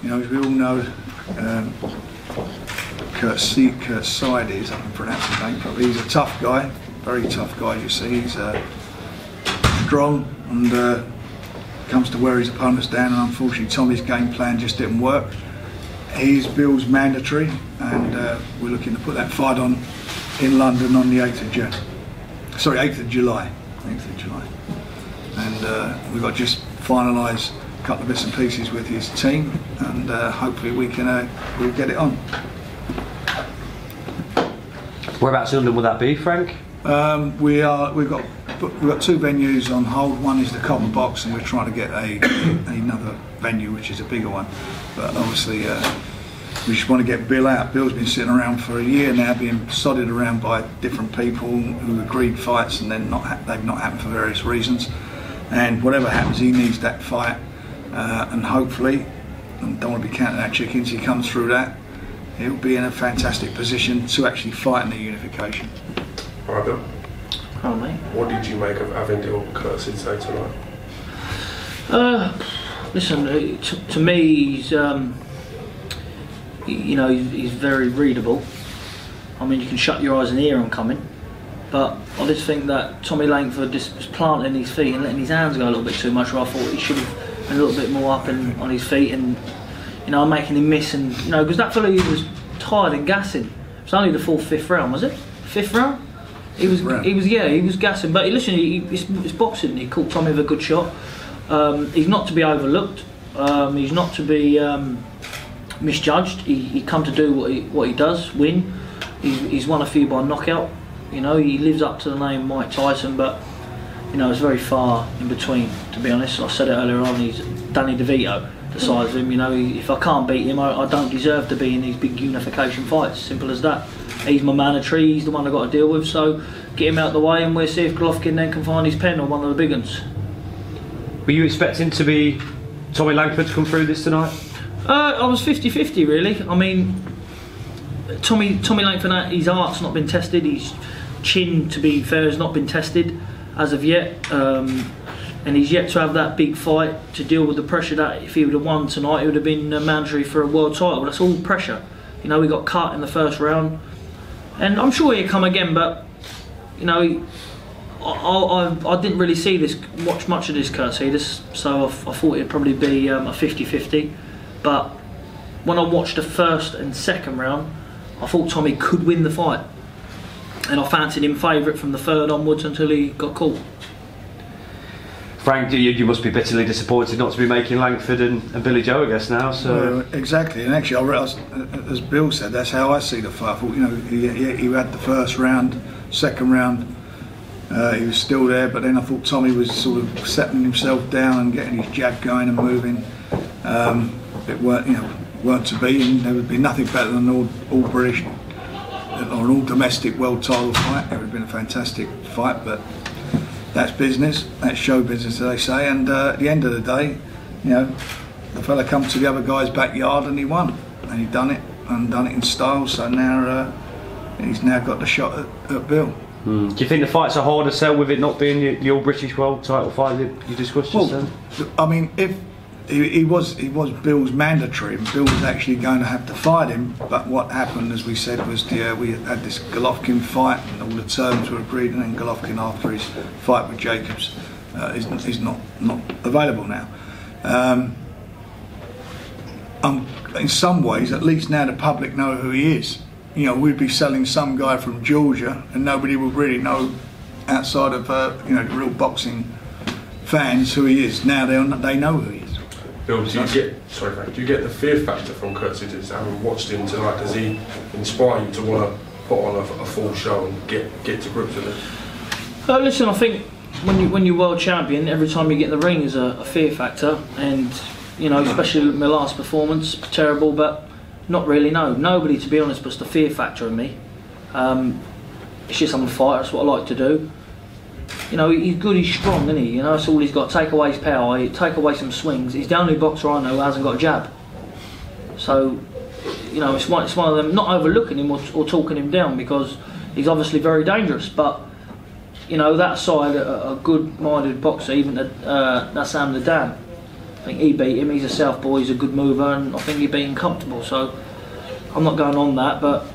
You know, as we all know, Khurtsidze, I can pronounce his name properly. He's a tough guy, very tough guy. You see, he's strong and comes to wear his opponents down. And unfortunately, Tommy's game plan just didn't work. He's Bill's mandatory, and we're looking to put that fight on in London on the 8th of July. Sorry, 8th of July. 8th of July. And we've got to just finalise a couple of bits and pieces with his team, and hopefully we'll get it on. Whereabouts in London will that be, Frank? We've got 2 venues on hold. One is the Cotton Box, and we're trying to get another venue, which is a bigger one. But obviously, we just want to get Bill out. Bill's been sitting around for a year now, being sodded around by different people who agreed fights, and then they've not happened for various reasons. And whatever happens, he needs that fight, and hopefully, and don't want to be counting out chickens, he comes through that. He'll be in a fantastic position to actually fight in the unification. All right, Bill. Oh, mate. What did you make of Avtandil Khurtsidze tonight? Listen, to me, he's you know, he's very readable. I mean, you can shut your eyes and hear him coming. But I just think that Tommy Langford just was planting his feet and letting his hands go a little bit too much. Where I thought he should have been a little bit more up on his feet, and you know, making him miss. And you know, because that fella, he was tired and gassing. It was only the 4th, 5th round, was it? 5th round? He was gassing. But listen, it's boxing. He caught Tommy with a good shot. He's not to be overlooked. He's not to be misjudged. He come to do what he does, win. He's won a few by knockout. You know, he lives up to the name Mike Tyson, but you know, it's very far in between, to be honest. I said it earlier on, he's Danny DeVito, the size of him. You know, if I can't beat him, I don't deserve to be in these big unification fights. Simple as that. He's my mandatory, he's the one I've got to deal with, so get him out of the way and we'll see if Golovkin then can find his pen on one of the big ones. Were you expecting to be Tommy Langford to come through this tonight? I was 50-50 really. I mean, Tommy Langford, his art's not been tested, his chin, to be fair, has not been tested as of yet, and he's yet to have that big fight to deal with the pressure that if he would have won tonight, he would have been mandatory for a world title. That's all pressure. You know, we got cut in the 1st round, and I'm sure he'll come again, but you know, I didn't really watch much of this Khurtsidze, so I thought it'd probably be a 50-50. But when I watched the 1st and 2nd round, I thought Tommy could win the fight, and I fancied him favourite from the 3rd onwards until he got caught. Frank, you must be bitterly disappointed not to be making Langford and Billy Joe, I guess, now. So well, exactly, and actually, as Bill said, that's how I see the fight. I thought, you know, he had the 1st round, 2nd round, he was still there, but then I thought Tommy was sort of settling himself down and getting his jab going and moving. It weren't to be, and there would be nothing better than an all British or an all domestic world title fight. It would have been a fantastic fight, but that's business, that's show business, as they say. And at the end of the day, you know, the fella come to the other guy's backyard and he won, and he done it in style. So now he's now got the shot at Bill. Do you think the fight's a harder sell with it not being the all British world title fight that you discussed just then? I mean, if he was Bill's mandatory, and Bill was actually going to have to fight him, but what happened, as we said, was we had this Golovkin fight and all the terms were agreed, and then Golovkin, after his fight with Jacobs, is not available now. In some ways, at least now the public know who he is. You know, we'd be selling some guy from Georgia and nobody would really know, outside of you know, the real boxing fans, who he is. Now they know who he is. Bill, do you get the fear factor from Khurtsidze, having watched him tonight? Does he inspire you to want to put on a full show and get to grips with it? Listen, I think when you're world champion, every time you get in the ring is a fear factor, and you know, especially my last performance, terrible, but not really, no. Nobody, to be honest, puts the fear factor in me. It's just I'm a fighter, that's what I like to do. You know, he's good, he's strong, isn't he? You know, that's all he's got. Take away his power, take away some swings. He's the only boxer I know who hasn't got a jab. So, you know, it's one of them, not overlooking him or talking him down, because he's obviously very dangerous. But, you know, that side, a good-minded boxer, even Nassam Nadan, I think he beat him. He's a southpaw. He's a good mover, and I think he beat him comfortable. So I'm not going on that, but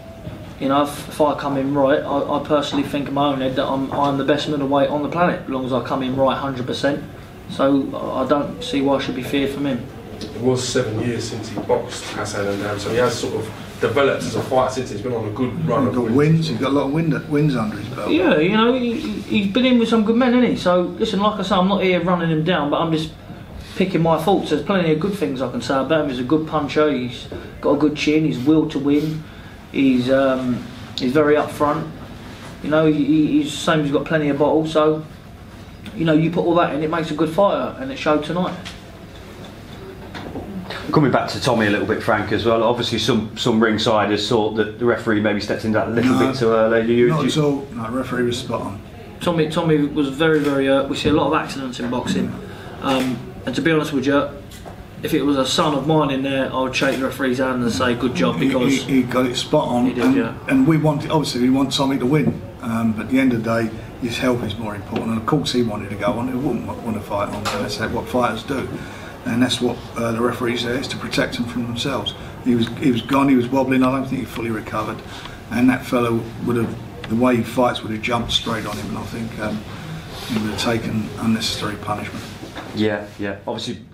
you know, if I come in right, I personally think in my own head that I'm the best middleweight on the planet, as long as I come in right 100%. So I don't see why I should be feared from him. It was 7 years since he boxed Hassan and Dam, so he has sort of developed as a fighter since. He's been on a good run. He's got wins. He's got a lot of wins under his belt. Yeah, you know, he's been in with some good men, hasn't he? So listen, like I say, I'm not here running him down, but I'm just picking my faults. There's plenty of good things I can say about him. He's a good puncher. He's got a good chin. He's will to win. He's very upfront. You know, he's the same. He's got plenty of bottles. So, you know, you put all that in, it makes a good fighter, and it showed tonight. Coming back to Tommy a little bit, Frank, as well. Obviously, some ringsiders thought that the referee maybe stepped into that a little bit too early. Not at all. No, the referee was spot on. Tommy was very, very. We see a lot of accidents in boxing, and to be honest with you, if it was a son of mine in there, I would shake the referee's hand and say good job, because he got it spot on. He did, and we want Tommy to win, but at the end of the day, his health is more important. And of course, he wanted to go on. He wouldn't want to fight on. That's what fighters do, and that's what the referee's there is to protect them from themselves. He was gone. He was wobbling. I don't think he fully recovered, and that fellow would have, the way he fights, would have jumped straight on him, and I think he would have taken unnecessary punishment. Yeah. Obviously,